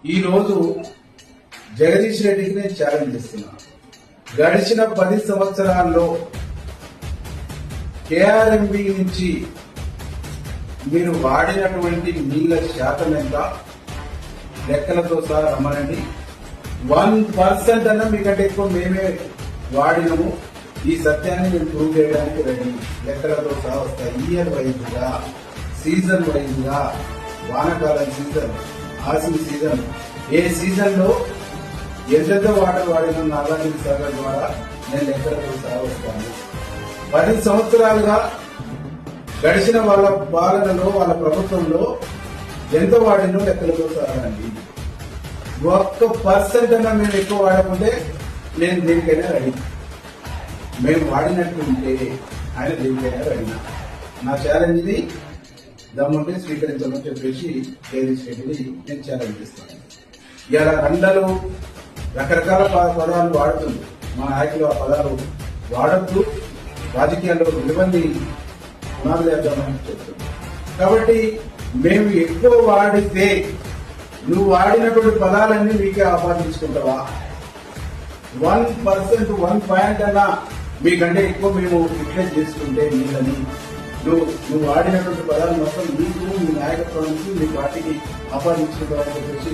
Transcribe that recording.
ఈ రోజు జగదీష్ రెడ్డికి నేను ఛాలెంజ్ చేస్తున్నా. గడిచిన 10 సంవత్సరాల్లో కేఆర్ఎంబి నుంచి మీరు వాడినటువంటి నీళ్ల శాతం ఎంత లెక్కలతో సహా రమ్మనండి. 1% అన్నా మీకంటే ఎక్కువ మేమే వాడినము. ఈ సత్యాన్ని మేము ప్రూవ్ చేయడానికి రెడీ. లెక్కలతో సహా వస్తాయి. ఇయర్ వైజ్ గా, సీజన్ వైజ్ గా, వానాకాలం సీజన్, ఆసిన్ సీజన్, ఏ సీజన్ లో ఎంతెంత వాటర్ వాడిన నాగార్జున సాగర్ ద్వారా నేను లెక్కలతో సహా వస్తాను. 10 సంవత్సరాలుగా గడిచిన వాళ్ళ పాలనలో, వాళ్ళ ప్రభుత్వంలో ఎంత వాడినో లెక్కలతో సహా అండి. 1% అన్నా మేము ఎక్కువ వాడకుంటే నేను దేనికైనా రెడీ. మేము వాడినట్టు ఉంటే ఆయన దేనికైనా రెడీ. నా ఛాలెంజ్ ని దమ్ముంటే స్వీకరించమని చెప్పేసి జగదీష్ రెడ్డిని నేను ఛాలెంజ్ చేస్తాను. ఇలా రండలు రకరకాల పదాలు వాడుతుంది. మా నాయకులు ఆ పదాలు వాడద్దు, రాజకీయాల్లో విలువని పునాది వేద్దామని చెప్తుంది. కాబట్టి మేము ఎక్కువ వాడితే నువ్వు వాడినటువంటి పదాలన్నీ మీకే ఆపాదించుకుంటావా? 1%, 1 పాయింట్ అన్నా మీకంటే ఎక్కువ మేము రిఫ్లెక్ట్ చేసుకుంటే నీళ్ళని నువ్వు వాడినటువంటి పదాలు మొత్తం మీకు, మీ నాయకత్వానికి, మీ పార్టీకి ఆపాదించుకుంటామని చెప్పేసి